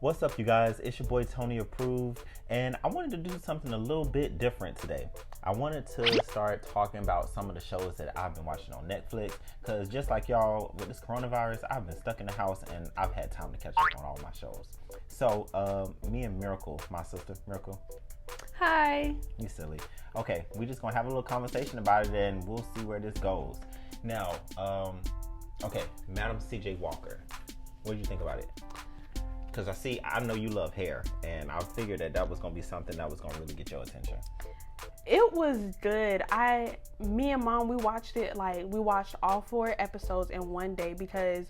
What's up, you guys? It's your boy Tony Approved, and I wanted to do something a little bit different today. I wanted to start talking about some of the shows that I've been watching on Netflix, because just like y'all, with this coronavirus, I've been stuck in the house and I've had time to catch up on all my shows. So, me and Miracle, my sister, Miracle. Hi. You silly. Okay, we just gonna have a little conversation about it and we'll see where this goes. Now, okay, Madam CJ Walker. What did you think about it? Because I know you love hair, and I figured that was going to be something that was going to really get your attention. It was good. Me and Mom, we watched all 4 episodes in one day because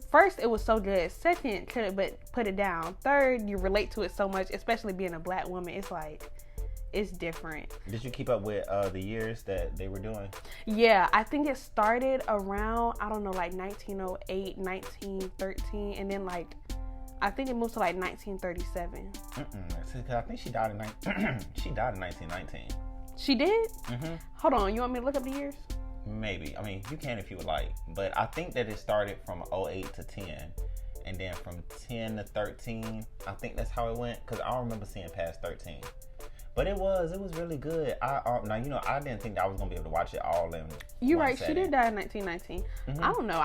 first, it was so good. Second, couldn't but put it down. Third, you relate to it so much, especially being a black woman. It's like, it's different. Did you keep up with the years that they were doing? Yeah, I think it started around, like 1908, 1913, and then I think it moved to 1937. I think she died in 1919. She did? Mm-hmm. Hold on, you want me to look up the years? Maybe. I mean, you can if you would like. But I think that it started from 08 to 10. And then from 10 to 13, I think that's how it went. Because I don't remember seeing past 13. But it was really good. I didn't think that I was gonna be able to watch it all in. You're right. setting. She did die in 1919. Mm-hmm. I don't know.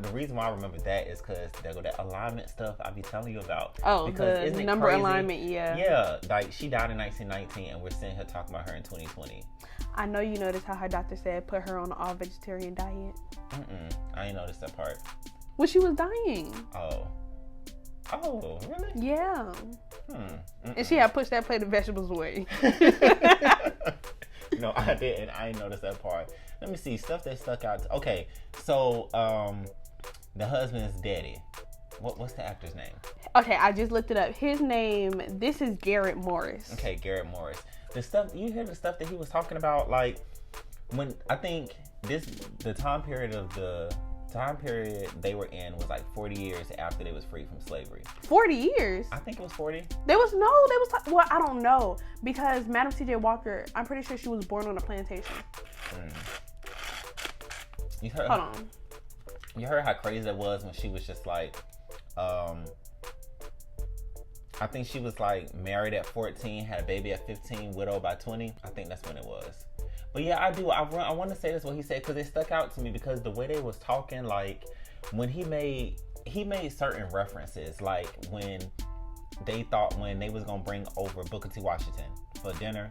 The reason why I remember that is because there go that alignment stuff I be telling you about. Oh, because the number crazy? Alignment. Yeah. Yeah, like she died in 1919, and we're sitting here talking about her in 2020. I know you noticed how her doctor said put her on an all vegetarian diet. I ain't noticed that part. Well, she was dying. Oh, really? Yeah. And she had pushed that plate of vegetables away. No, I didn't. I didn't notice that part. Let me see. Stuff that stuck out. Okay, so the husband's daddy. What's the actor's name? Okay, I just looked it up. His name, this is Garrett Morris. Okay, Garrett Morris. You hear the stuff that he was talking about, like, when, I think the time period they were in was like 40 years after they was freed from slavery. 40 years? I think it was 40. Well, I don't know, because Madam C.J. Walker, I'm pretty sure she was born on a plantation. Hold on. You heard how crazy that was when she was just like, I think she was like married at 14, had a baby at 15, widowed by 20. I think that's when it was. But yeah, I do. I want to say this what he said because it stuck out to me because the way they was talking, like when he made certain references, like when they was gonna bring over Booker T. Washington for dinner.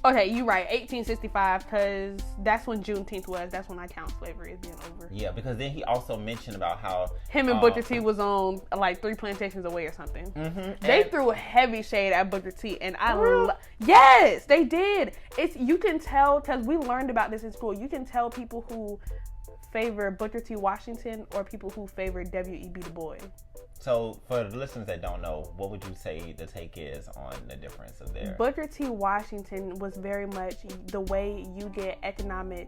Okay, you're right. 1865, because that's when Juneteenth was. That's when I count slavery as being over. Yeah, because then he also mentioned about how him and Booker T was on like 3 plantations away or something. Mm-hmm. They threw a heavy shade at Booker T, and yes, they did. You can tell, because we learned about this in school. You can tell people who favor Booker T. Washington or people who favor W.E.B. Du Bois. So, for the listeners that don't know, what would you say the take is on the difference of their... Booker T. Washington was very much the way you get economic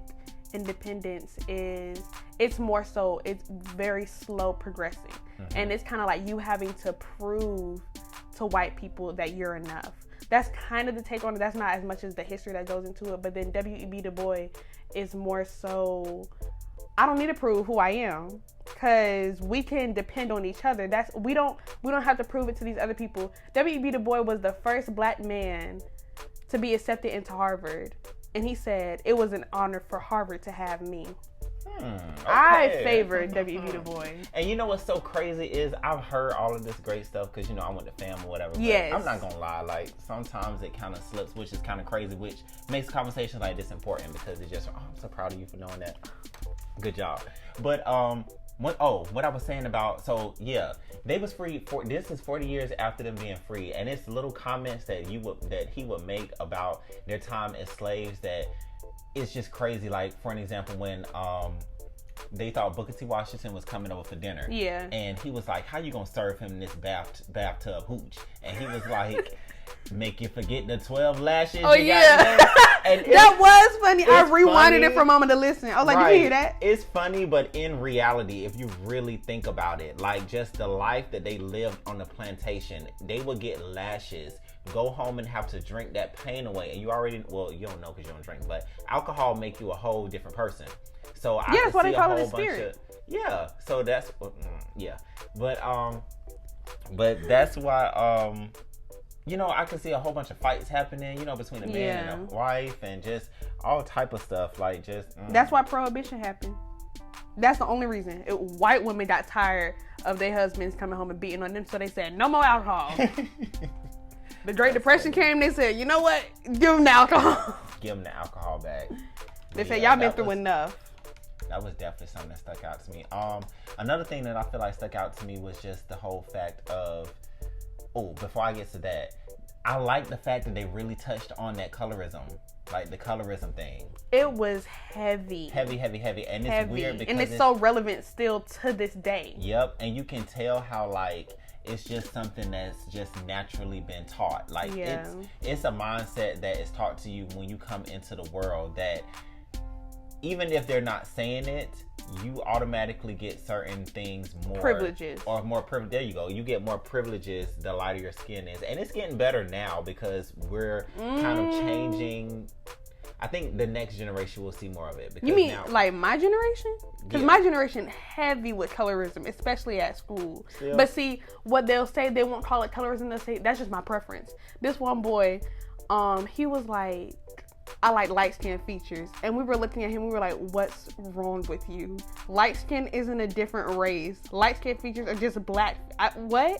independence it's more so, it's very slow progressing. Mm-hmm. And it's kind of like you having to prove to white people that you're enough. That's kind of the take on it. That's not as much as the history that goes into it. But then W.E.B. Du Bois is more so... I don't need to prove who I am because we can depend on each other. We don't have to prove it to these other people. W.E.B. Du Bois was the first black man to be accepted into Harvard, and he said it was an honor for Harvard to have me. Okay. I favor W.E.B. Du Bois. And you know what's so crazy is I've heard all of this great stuff because I went to fam or whatever. Yes. But I'm not gonna lie, like sometimes it kind of slips, which is kind of crazy, which makes conversations like this important because it's just I'm so proud of you for knowing that. Good job. But what I was saying about, so yeah, they was free this is 40 years after them being free, and it's little comments that he would make about their time as slaves that it's just crazy. Like for an example, when they thought Booker T. Washington was coming over for dinner, yeah, and he was like, "How you gonna serve him this bathtub hooch?" And he was like, "Make you forget the 12 lashes." Oh yeah. And that was funny. I rewinded it for Mama to listen. I was like, right. You hear that? It's funny, but in reality, if you really think about it, like just the life that they lived on the plantation, they would get lashes, go home and have to drink that pain away. And you don't know because you don't drink, but alcohol make you a whole different person. So I that's why they call it a spirit. So that's, yeah. But But that's why, you know, I can see a whole bunch of fights happening, you know, between a man and a wife and just all type of stuff. Like, just... That's why prohibition happened. That's the only reason. White women got tired of their husbands coming home and beating on them, so they said, no more alcohol. The Great Depression came, they said, you know what? Give them the alcohol. Give them the alcohol back. They said, y'all been through enough. That was definitely something that stuck out to me. Another thing that I feel like stuck out to me was just the whole fact of... Oh, before I get to that, I like the fact that they really touched on that colorism. Like, the colorism thing. It was heavy. Heavy. And it's weird because... And it's so relevant still to this day. Yep. And you can tell how, like, it's just something that's just naturally been taught. Like, it's a mindset that is taught to you when you come into the world that even if they're not saying it, you automatically get certain things more privileges or more privilege. There you go. You get more privileges the lighter your skin is, and it's getting better now because we're kind of changing. I think the next generation will see more of it. Because you mean like my generation? Because my generation heavy with colorism, especially at school. Still. But see, what they'll say, they won't call it colorism. They'll say that's just my preference. This one boy, he was like, I like light skin features. And we were looking at him, we were like, what's wrong with you? Light skin isn't a different race. Light skin features are just black. What?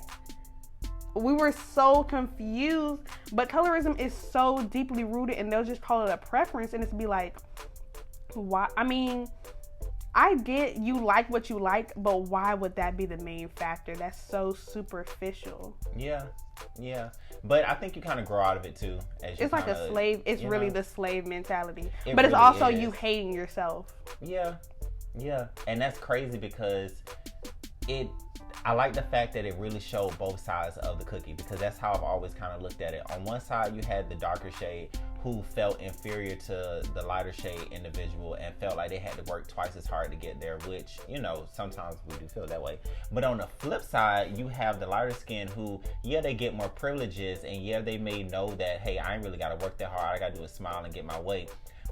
We were so confused. But colorism is so deeply rooted and they'll just call it a preference and it's be like, why? I mean, I get you like what you like, but why would that be the main factor? That's so superficial. Yeah. But I think you kind of grow out of it too. It's like a slave. It's really the slave mentality. But it's also you hating yourself. Yeah. And that's crazy because I like the fact that it really showed both sides of the cookie because that's how I've always kind of looked at it. On one side, you had the darker shade who felt inferior to the lighter shade individual and felt like they had to work twice as hard to get there, which, you know, sometimes we do feel that way. But on the flip side, you have the lighter skin who, they get more privileges and they may know that, hey, I ain't really got to work that hard. I got to do a smile and get my way.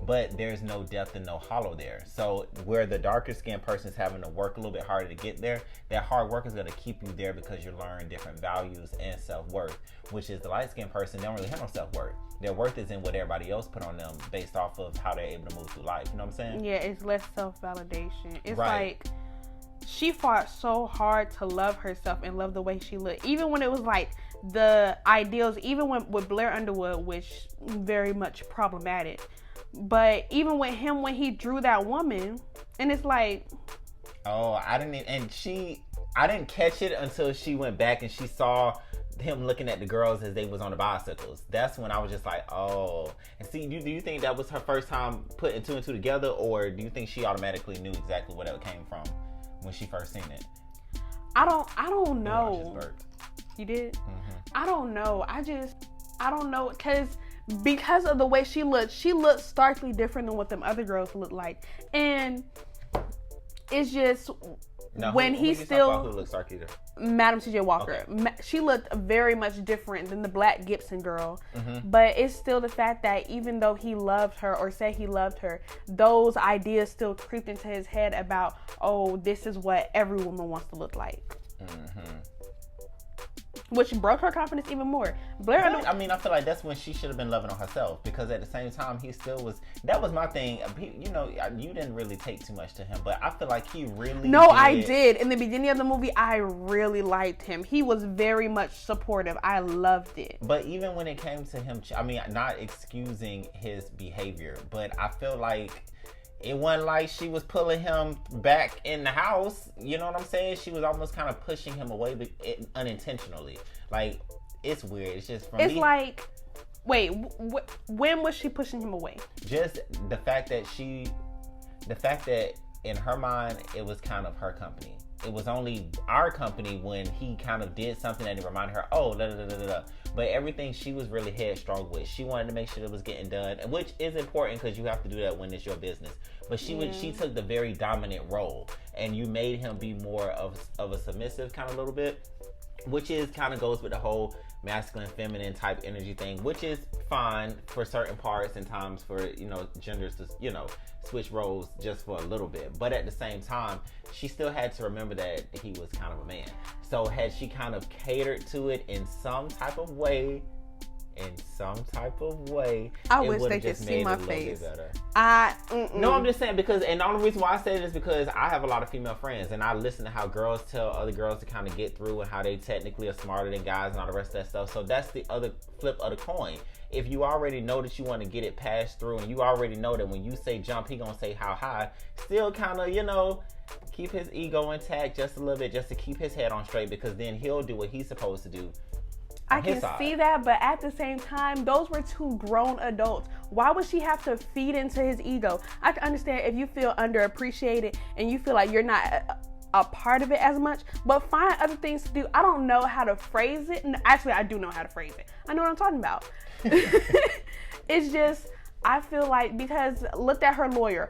But there's no depth and no hollow there. So where the darker skinned person's having to work a little bit harder to get there, that hard work is going to keep you there because you're learning different values and self-worth, which is the light skinned person, they don't really have no self-worth. Their worth is in what everybody else put on them based off of how they're able to move through life. You know what I'm saying? Yeah, it's less self-validation. It's like she fought so hard to love herself and love the way she looked. Even when it was like the ideals, even with Blair Underwood, which very much problematic. But even with him, when he drew that woman, and it's like, I didn't catch it until she went back and she saw him looking at the girls as they was on the bicycles. That's when I was just like, oh. And see, do you think that was her first time putting two and two together, or do you think she automatically knew exactly where it came from when she first seen it? I don't know. I just burped. You did? Mm-hmm. I don't know. I don't know, because of the way she looked starkly different than what them other girls look like. And it's just when he still who looked starkly different? Madam C.J. Walker. Okay. She looked very much different than the Black Gibson girl. Mm-hmm. But it's still the fact that even though he loved her or said he loved her, those ideas still creeped into his head about, oh, this is what every woman wants to look like. Mm-hmm. Which broke her confidence even more. Blair Underwood, I feel like that's when she should have been loving on herself, because at the same time he still was. That was my thing. You didn't really take too much to him, but I feel like he really. No, I did. In the beginning of the movie, I really liked him. He was very much supportive. I loved it. But even when it came to him, not excusing his behavior, but I feel like it wasn't like she was pulling him back in the house. You know what I'm saying? She was almost kind of pushing him away, but unintentionally. Like, it's weird. It's just from me. It's like, wait, when was she pushing him away? Just the fact that in her mind, it was kind of her company. It was only our company when he kind of did something that it reminded her, oh, da da da da da. But everything she was really headstrong with. She wanted to make sure it was getting done, which is important because you have to do that when it's your business. But she took the very dominant role, and you made him be more of a submissive kind of little bit. which is kind of goes with the whole masculine, feminine type energy thing, which is fine for certain parts and times for, genders to, switch roles just for a little bit. But at the same time, she still had to remember that he was kind of a man. So had she kind of catered to it in some type of way, I wish they could see my face. No, I'm just saying because, and the only reason why I say this is because I have a lot of female friends, and I listen to how girls tell other girls to kind of get through and how they technically are smarter than guys and all the rest of that stuff. So that's the other flip of the coin. If you already know that you want to get it passed through, and you already know that when you say jump, he gonna say how high, still kind of, keep his ego intact just a little bit, just to keep his head on straight, because then he'll do what he's supposed to do. I can see that, but at the same time, those were two grown adults. Why would she have to feed into his ego? I can understand if you feel underappreciated and you feel like you're not a part of it as much, but find other things to do. I don't know how to phrase it. Actually, I do know how to phrase it. I know what I'm talking about. It's just, I feel like, because look at her lawyer.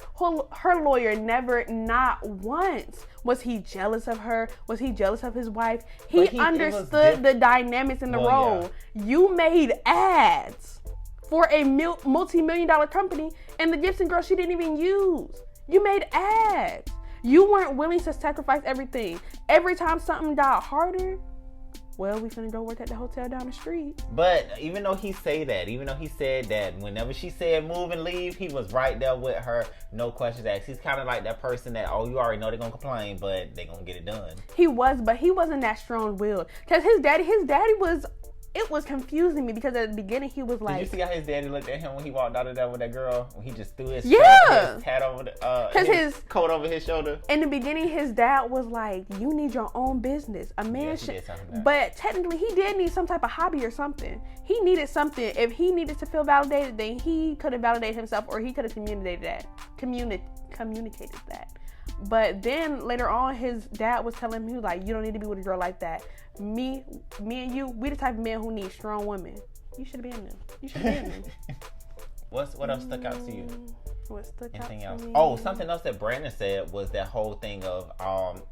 Her lawyer never, not once, was he jealous of her? Was he jealous of his wife? He understood the dynamics in the role. Yeah. You made ads for a multi-million-dollar company, and the Gibson girl she didn't even use. You made ads. You weren't willing to sacrifice everything. Every time something got harder, well, we finna go work at the hotel down the street. But even though he said that whenever she said move and leave, he was right there with her, no questions asked. He's kind of like that person that, you already know they're gonna complain, but they gonna get it done. He was, but he wasn't that strong-willed. Because his daddy was, it was confusing me, because at the beginning he was like... Did you see how his daddy looked at him when he walked out of there with that girl? When he just threw his hat over his coat over his shoulder? In the beginning, his dad was like, you need your own business. A man should... But technically, he did need some type of hobby or something. He needed something. If he needed to feel validated, then he could have validated himself, or he could have communicated that. But then later on, his dad was telling him, he was like, you don't need to be with a girl like that. Me and you, we the type of men who need strong women. You should have been there. What else stuck out to you? What stuck Anything out else? to me? Oh, something else that Brandon said was that whole thing of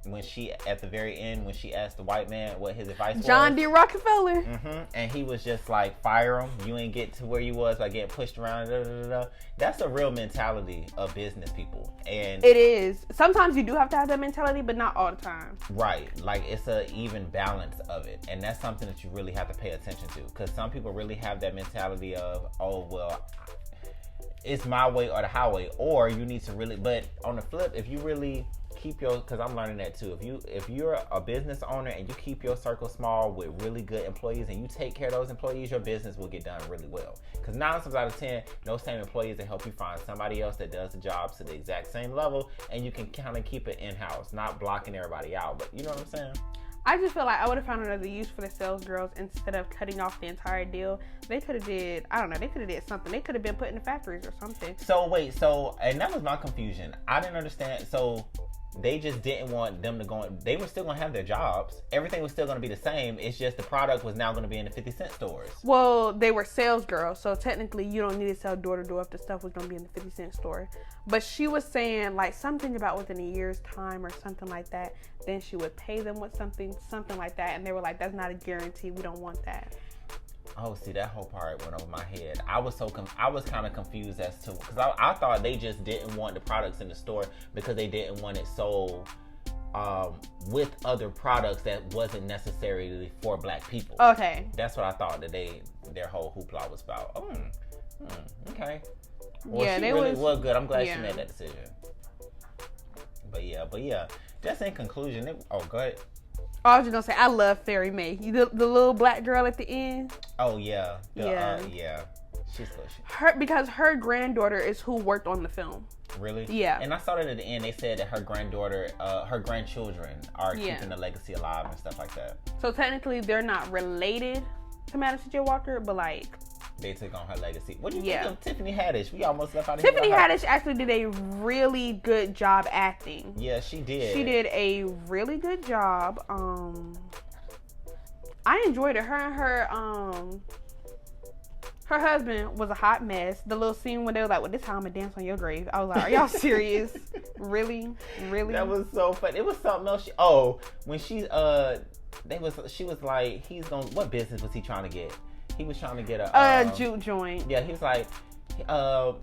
when she, at the very end, when she asked the white man what his advice was. John D. Rockefeller. Mm-hmm. And he was just like, fire him. You ain't get to where you was by getting pushed around. That's a real mentality of business people. And it is. Sometimes you do have to have that mentality, but not all the time. Right. Like, it's a even balance of it. And that's something that you really have to pay attention to. Because some people really have that mentality of, it's my way or the highway, or you need to really, but on the flip, if you really keep because I'm learning that too, if you're a business owner and you keep your circle small with really good employees and you take care of those employees, your business will get done really well. Because 9 times out of 10, those same employees will help you find somebody else that does the job to the exact same level, and you can kind of keep it in-house, not blocking everybody out. But you know what I'm saying? I just feel like I would have found another use for the sales girls instead of cutting off the entire deal. They could have did something. They could have been put in the factories or something. And that was my confusion. I didn't understand. So they just didn't want them to go. They were still going to have their jobs. Everything was still going to be the same. It's just the product was now going to be in the 50-cent stores. Well, they were sales girls, so technically you don't need to sell door to door if the stuff was going to be in the 50-cent store. But she was saying like something about within a year's time or something like that. Then she would pay them with something like that. And they were like, that's not a guarantee. We don't want that. Oh, see, that whole part went over my head. I was kind of confused as to, because I thought they just didn't want the products in the store because they didn't want it sold with other products that wasn't necessarily for black people. Okay. That's what I thought that their whole hoopla was about. Okay. Well, yeah, she really was good. I'm glad she made that decision. But yeah. Just in conclusion, go ahead. I was just gonna say, I love Fairy May. The little black girl at the end. Oh yeah. Yeah. She's good. Because her granddaughter is who worked on the film. Really? Yeah. And I saw that at the end. They said that her grandchildren are keeping the legacy alive and stuff like that. So technically, they're not related to Madison J. Walker, but like they took on her legacy. What do you think of Tiffany Haddish? We almost left out of Tiffany Haddish actually did a really good job acting. Yeah, she did. She did a really good job. I enjoyed it. Her and her husband was a hot mess. The little scene when they were like, well, this time I'm gonna dance on your grave. I was like, are y'all serious? Really? That was so funny. It was something else. When she She was like, what business was he trying to get? He was trying to get a juke joint. Yeah, he was like,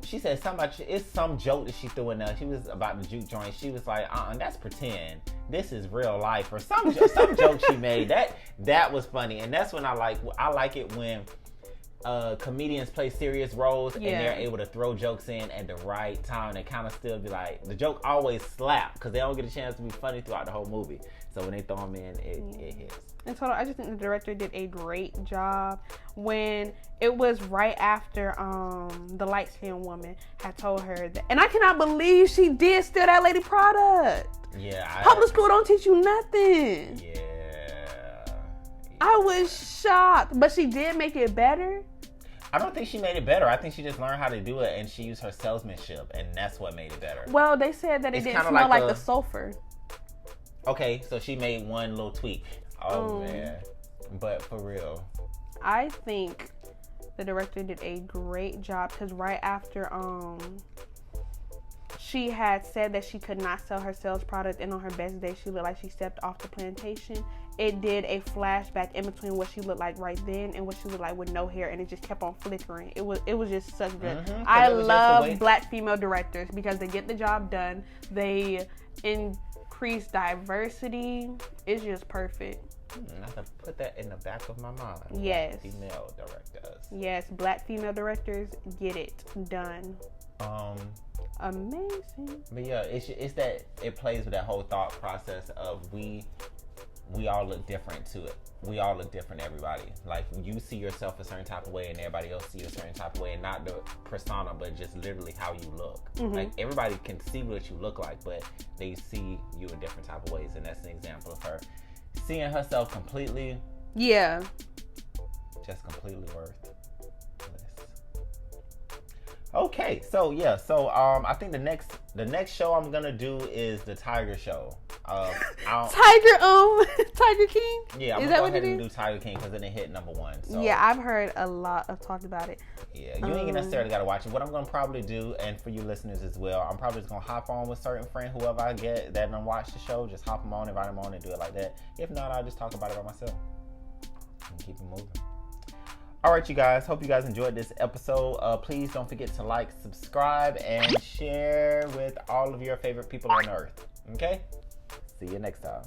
she said something about, it's some joke that she threw in there. She was about the juke joint. She was like, that's pretend. This is real life, or some joke she made. That was funny, and that's when I like it when comedians play serious roles and they're able to throw jokes in at the right time and kind of still be like, the joke always slap because they don't get a chance to be funny throughout the whole movie. So when they throw them in, it hits. In total, I just think the director did a great job when it was right after the light-skinned woman had told her that, and I cannot believe she did steal that lady product. Yeah. Public school don't teach you nothing. Yeah. I was shocked, but she did make it better. I don't think she made it better. I think she just learned how to do it, and she used her salesmanship, and that's what made it better. Well, they said that it didn't smell like the sulfur. Okay, so she made one little tweak. Oh, man. But for real. I think the director did a great job because right after she had said that she could not sell her sales product, and on her best day she looked like she stepped off the plantation. It did a flashback in between what she looked like right then and what she looked like with no hair, and it just kept on flickering. It was just such good. I love black female directors because they get the job done. They increase diversity. It's just perfect. I have to put that in the back of my mind. Yes. Black female directors. Yes, black female directors get it done. Amazing. But yeah, it's that it plays with that whole thought process of we all look different to it. We all look different, everybody. Like, you see yourself a certain type of way and everybody else see you a certain type of way, and not the persona, but just literally how you look. Like, everybody can see what you look like, but they see you in different type of ways, and that's an example of her seeing herself completely. Yeah. Just completely worthless. Okay, so yeah, I think the next show I'm gonna do is the Tiger Show. Tiger King. Yeah, I'm gonna go ahead and do Tiger King because it didn't hit number one. So. Yeah, I've heard a lot of talk about it. Yeah, you ain't necessarily gotta watch it. What I'm gonna probably do, and for you listeners as well, I'm probably just gonna hop on with certain friend, whoever I get that don't watch the show, just hop them on, invite them on, and do it like that. If not, I'll just talk about it by myself and keep it moving. All right, you guys. Hope you guys enjoyed this episode. Please don't forget to like, subscribe, and share with all of your favorite people on earth. Okay? See you next time.